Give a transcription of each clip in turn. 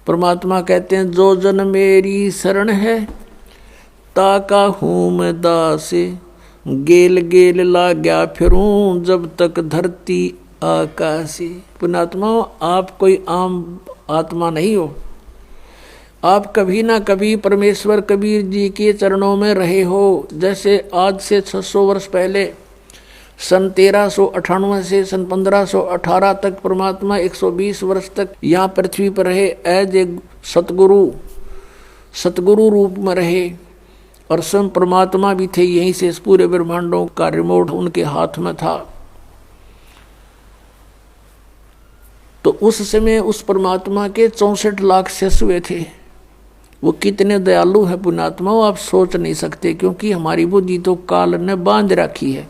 परमात्मा कहते हैं जो जन मेरी शरण है ताका हूँ मैं दास, गेल गेल ला गया फिरूं जब तक धरती आकाशी। पुण्यात्मा, आप कोई आम आत्मा नहीं हो, आप कभी ना कभी परमेश्वर कबीर जी के चरणों में रहे हो। जैसे आज से 600 वर्ष पहले सन 1398 से सन 1518 तक परमात्मा 120 वर्ष तक यहाँ पृथ्वी पर रहे, एज ए सतगुरु रूप में रहे, और स्वयं परमात्मा भी थे। यहीं से इस पूरे ब्रह्मांडों का रिमोट उनके हाथ में था। तो उस समय उस परमात्मा के 64 लाख शिष्य हुए थे। वो कितने दयालु है पुण्यात्मा, आप सोच नहीं सकते, क्योंकि हमारी बुद्धि तो काल ने बांध रखी है,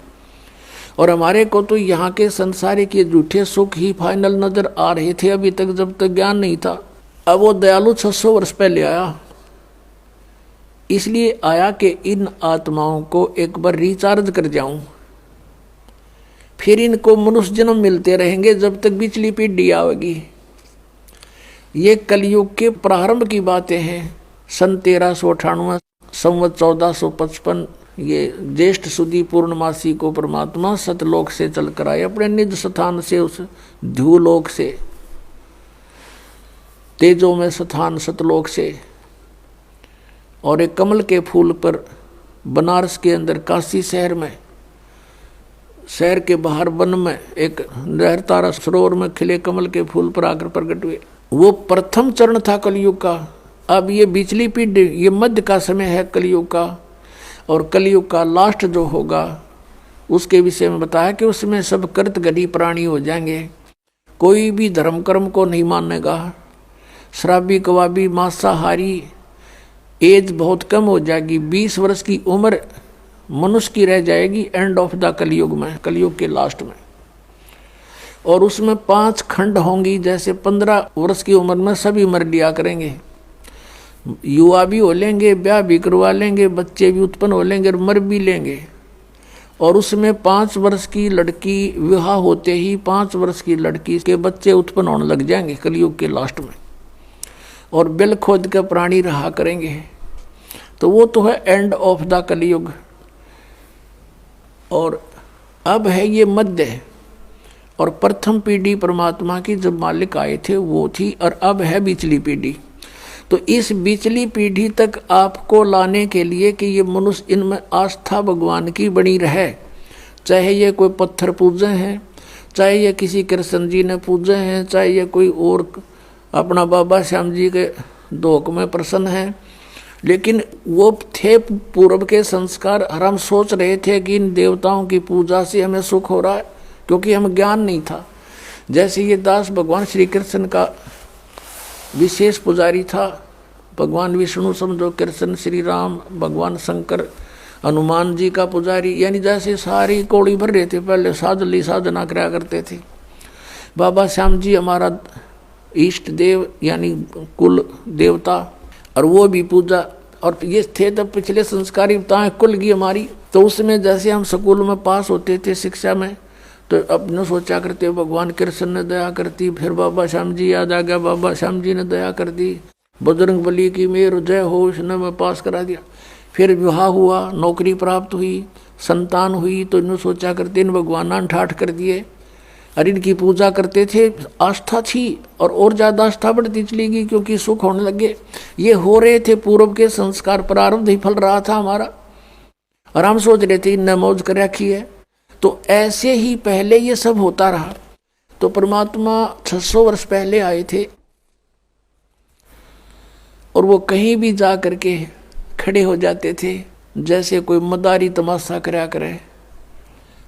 और हमारे को तो यहाँ के संसारिक के झूठे सुख ही फाइनल नजर आ रहे थे अभी तक, जब तक ज्ञान नहीं था। अब वो दयालु 600 वर्ष पहले आया, इसलिए आया कि इन आत्माओं को एक बार रिचार्ज कर जाऊं, फिर इनको मनुष्य जन्म मिलते रहेंगे जब तक पिछली पीढ़ी आएगी। ये कलयुग के प्रारंभ की बातें हैं। सन 1398 संवत 1455 ये ज्येष्ठ सुदी पूर्णमासी को परमात्मा सतलोक से चल कर आए, अपने निज स्थान से, उस ध्रुवलोक से, तेजों में स्थान सतलोक से, और एक कमल के फूल पर बनारस के अंदर काशी शहर में, शहर के बाहर वन में एक लहरतारा सरोवर में खिले कमल के फूल पर आकर प्रकट हुए। वो प्रथम चरण था कलयुग का। अब ये बिचली पीढ़ी, ये मध्य का समय है कलयुग का, और कलयुग का लास्ट जो होगा उसके विषय में बताया कि उसमें सब कृतघ्नी प्राणी हो जाएंगे। कोई भी धर्म कर्म को नहीं मानेगा, शराबी कबाबी मांसाहारी, एज बहुत कम हो जाएगी, 20 वर्ष की उम्र मनुष्य की रह जाएगी एंड ऑफ द कलयुग में, कलयुग के लास्ट में। और उसमें 5 खंड होंगी, जैसे 15 वर्ष की उम्र में सभी मर लिया करेंगे, युवा भी हो लेंगे, ब्याह भी करवा लेंगे, बच्चे भी उत्पन्न हो लेंगे और मर भी लेंगे। और उसमें 5 वर्ष की लड़की विवाह होते ही 5 वर्ष की लड़की के बच्चे उत्पन्न होने लग जाएंगे कलयुग के लास्ट में, और बिल खोद के प्राणी रहा करेंगे। तो वो तो है एंड ऑफ द कलयुग। और अब है ये मध्य, और प्रथम पीढ़ी परमात्मा की जब मालिक आए थे वो थी, और अब है बिचली पीढ़ी। तो इस बिचली पीढ़ी तक आपको लाने के लिए कि ये मनुष्य इनमें आस्था भगवान की बनी रहे, चाहे ये कोई पत्थर पूजे हैं, चाहे ये किसी कृष्ण जी ने पूजे हैं, चाहे ये कोई और अपना बाबा श्याम जी के धोख में प्रसन्न है, लेकिन वो थे पूर्व के संस्कार। और हम सोच रहे थे कि इन देवताओं की पूजा से हमें सुख हो रहा है, क्योंकि हमें ज्ञान नहीं था। जैसे ये दास भगवान श्री कृष्ण का विशेष पुजारी था, भगवान विष्णु समझो, कृष्ण श्री राम, भगवान शंकर, हनुमान जी का पुजारी, यानी जैसे सारी कौड़ी भर रहे थे। पहले साधली साधना कराया करते थे। बाबा श्याम जी हमारा इष्ट देव यानी कुल देवता, और वो भी पूजा। और ये थे तब पिछले संस्कारी बताएं कुल की हमारी। तो उसमें जैसे हम स्कूल में पास होते थे शिक्षा में, तो अपने सोचा करते भगवान कृष्ण ने दया करती, फिर बाबा श्याम जी याद आ गया, बाबा श्याम जी ने दया कर दी, बजरंग बली की मेर जय हो, उसने मैं पास करा दिया। फिर विवाह हुआ, नौकरी प्राप्त हुई, संतान हुई, तो इन्होंने सोचा करते इन भगवान ठाठ कर दिए, और इनकी पूजा करते थे। आस्था थी, और ज़्यादा आस्था बढ़ती चली गई, क्योंकि सुख होने लगे। ये हो रहे थे पूर्व के संस्कार, प्रारब्ध ही फल रहा था हमारा, और हम सोच रहे थे इनने मौज कर रखी है। तो ऐसे ही पहले ये सब होता रहा। तो परमात्मा 600 वर्ष पहले आए थे, और वो कहीं भी जा करके खड़े हो जाते थे, जैसे कोई मदारी तमाशा कराया करे,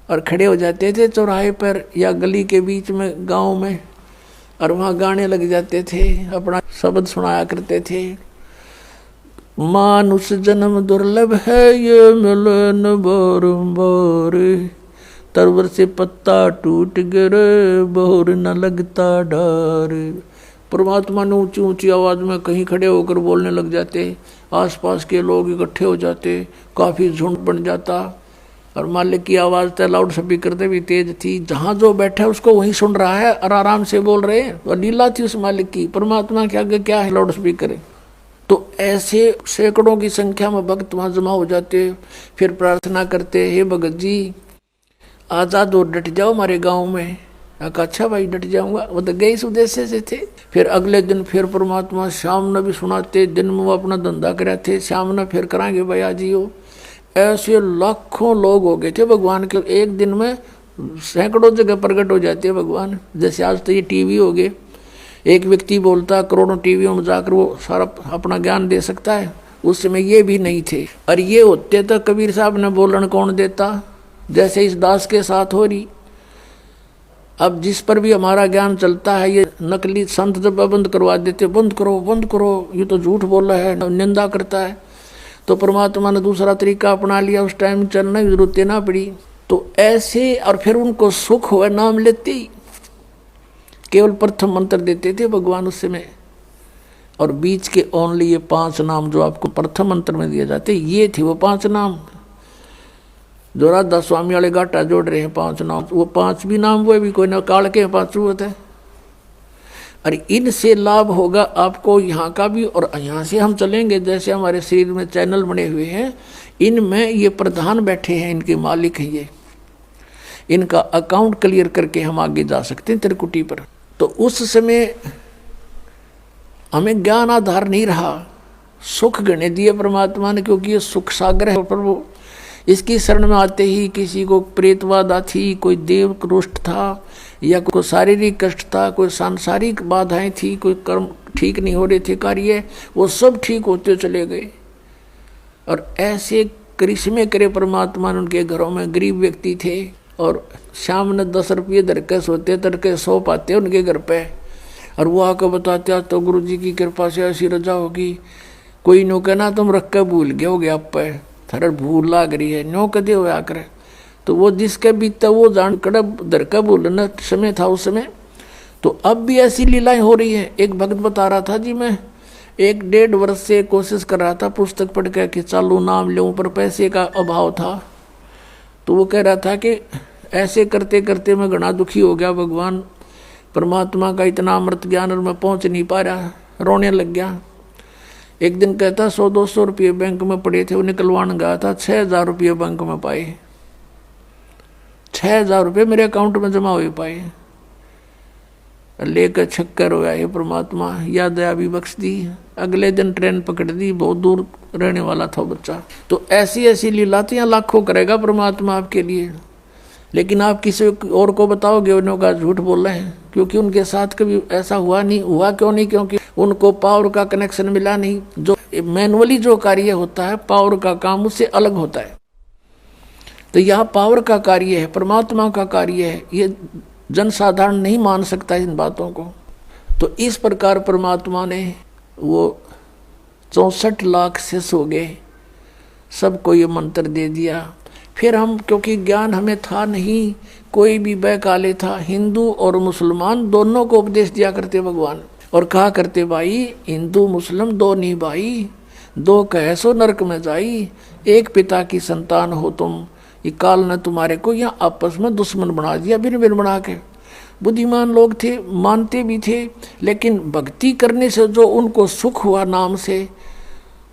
और खड़े हो जाते थे चौराहे पर या गली के बीच में गांव में, और वहाँ गाने लग जाते थे, अपना शब्द सुनाया करते थे। मानुष जन्म दुर्लभ है, ये मिले न बारंबार, तरवर से पत्ता टूट गिरे, बहुर न लगता डार। परमात्मा ने ऊंची ऊंची आवाज में कहीं खड़े होकर बोलने लग जाते, आसपास के लोग इकट्ठे हो जाते, काफी झुंड बन जाता, और मालिक की आवाज़ तो लाउड स्पीकर से भी तेज थी, जहाँ जो बैठा है उसको वहीं सुन रहा है और आराम से बोल रहे हैं। और लीला थी उस मालिक की, परमात्मा के आगे क्या है लाउड स्पीकर। तो ऐसे सैकड़ों की संख्या में भक्त वहाँ जमा हो जाते, फिर प्रार्थना करते, हे भगत जी आज़ाद और डट जाओ हमारे गाँव में। अच्छा भाई डट जाऊंगा, वो तो गए इस उद्देश्य से थे। फिर अगले दिन फिर परमात्मा शाम ने भी सुनाते, दिन में वो अपना धंधा करे थे, शाम ने फिर कराएंगे भैया जी हो। ऐसे लाखों लोग हो गए थे भगवान के, एक दिन में सैकड़ों जगह प्रकट हो जाते हैं भगवान। जैसे आज तो ये टीवी हो गए, एक व्यक्ति बोलता करोड़ों टीवियों में जाकर वो सारा अपना ज्ञान दे सकता है। उस समय ये भी नहीं थे, और ये होते तो कबीर साहब ने बोलन कौन देता, जैसे इस दास के साथ हो रही। अब जिस पर भी हमारा ज्ञान चलता है, ये नकली संत जब बंद करवा देते, बंद करो ये तो झूठ बोल रहा है, निंदा करता है। तो परमात्मा ने दूसरा तरीका अपना लिया, उस टाइम चलने की जरूरत ना पड़ी। तो ऐसे, और फिर उनको सुख हुआ नाम लेते ही, केवल प्रथम मंत्र देते थे भगवान उस समय, और बीच के ओनली ये 5 नाम जो आपको प्रथम मंत्र में दिए जाते, ये थे वो 5 नाम जो राधा स्वामी वाले घाटा जोड़ रहे हैं। 5 नाम, वो 5 भी नाम वो भी कोई ना काल के 5 होते हैं। और इनसे लाभ होगा आपको यहाँ का भी, और यहाँ से हम चलेंगे जैसे हमारे शरीर में चैनल बने हुए हैं, इनमें ये प्रधान बैठे हैं, इनके मालिक हैं ये, इनका अकाउंट क्लियर करके हम आगे जा सकते हैं त्रिकुटी पर। तो उस समय हमें ज्ञान आधार नहीं रहा, सुख गणे दिए परमात्मा ने, क्योंकि ये सुख सागर है प्रभु। इसकी शरण में आते ही किसी को प्रेतबाधा थी, कोई देव रुष्ट था, या कोई शारीरिक कष्ट था, कोई सांसारिक बाधाएं थी, कोई कर्म ठीक नहीं हो रहे थे कार्य, वो सब ठीक होते चले गए। और ऐसे करिश्मे करे परमात्मा ने। उनके घरों में गरीब व्यक्ति थे, और शाम ने 10 रुपये धर के सोते, तड़के सो पाते उनके घर पे, और वो आकर बताते तो गुरु जी की कृपा से ऐसी रजा होगी। कोई नो कहना तुम रख के भूल गए हो गया, आप पे थर भूल लाग रही है, नो कदे हो आकर। तो वो जिसके बीतता वो जान कड़ब धर का भूलना समय था उस समय। तो अब भी ऐसी लीलाएं हो रही है। एक भक्त बता रहा था जी, मैं 1-1.5 वर्ष से कोशिश कर रहा था पुस्तक पढ़ के कि चालू नाम लूँ, पर पैसे का अभाव था। तो वो कह रहा था कि ऐसे करते करते मैं घना दुखी हो गया, भगवान परमात्मा का इतना अमृत ज्ञान और मैं पहुँच नहीं पा रहा, रोने लग गया। एक दिन कहता 100-200 रुपये बैंक में पड़े थे, वो निकलवाने गया था, 6,000 रुपये बैंक में पाए। 6,000 रुपये मेरे अकाउंट में जमा हुए पाए। लेकर छक्कर हो गया, परमात्मा या दया भी बख्श दी। अगले दिन ट्रेन पकड़ दी, बहुत दूर रहने वाला था बच्चा। तो ऐसी ऐसी लीलातियाँ लाखों करेगा परमात्मा आपके लिए, लेकिन आप किसी और को बताओगे उनका झूठ बोल रहे हैं, क्योंकि उनके साथ कभी ऐसा हुआ नहीं। हुआ क्यों नहीं? क्योंकि उनको पावर का कनेक्शन मिला नहीं। जो मैनुअली जो कार्य होता है, पावर का काम उससे अलग होता है। तो यह पावर का कार्य है, परमात्मा का कार्य है, ये जनसाधारण नहीं मान सकता इन बातों को। तो इस प्रकार परमात्मा ने वो 64 लाख शिष्य हो गए, सबको ये मंत्र दे दिया। फिर हम, क्योंकि ज्ञान हमें था नहीं, कोई भी बैकाले था, हिंदू और मुसलमान दोनों को उपदेश दिया करते भगवान, और कहा करते भाई हिंदू मुस्लिम दो नहीं भाई, 2 कहे सो नरक में जाई, एक पिता की संतान हो तुम, ये काल ने तुम्हारे को यहाँ आपस में दुश्मन बना दिया, भिन्न भिन्न बना के। बुद्धिमान लोग थे, मानते भी थे, लेकिन भक्ति करने से जो उनको सुख हुआ नाम से,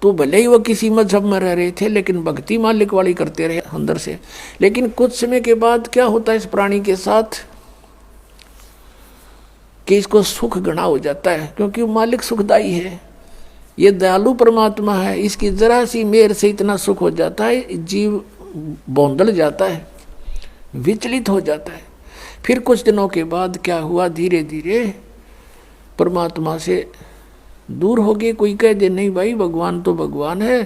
तो भले ही वो किसी मजहब में रह रहे थे, लेकिन भक्ति मालिक वाली करते रहे अंदर से। लेकिन कुछ समय के बाद क्या होता है इस प्राणी के साथ कि इसको सुख घना हो जाता है, क्योंकि वो मालिक सुखदाई है, ये दयालु परमात्मा है। इसकी जरा सी मेहर से इतना सुख हो जाता है, जीव बौंदल जाता है, विचलित हो जाता है। फिर कुछ दिनों के बाद क्या हुआ, धीरे धीरे परमात्मा से दूर हो गए। कोई कह दे नहीं भाई भगवान तो भगवान है,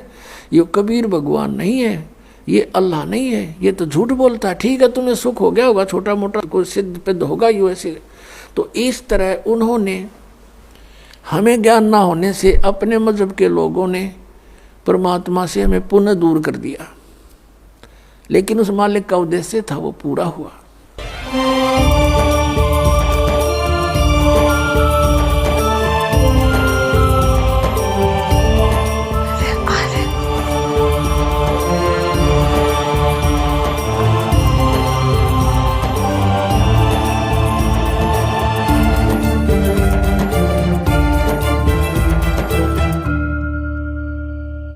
ये कबीर भगवान नहीं है, ये अल्लाह नहीं है, ये तो झूठ बोलता है। ठीक है तुम्हें सुख हो गया होगा, छोटा मोटा कोई सिद्ध पिद्ध होगा ही वैसे। तो इस तरह उन्होंने, हमें ज्ञान ना होने से अपने मजहब के लोगों ने परमात्मा से हमें पुनः दूर कर दिया, लेकिन उस मालिक का उद्देश्य था वो पूरा हुआ।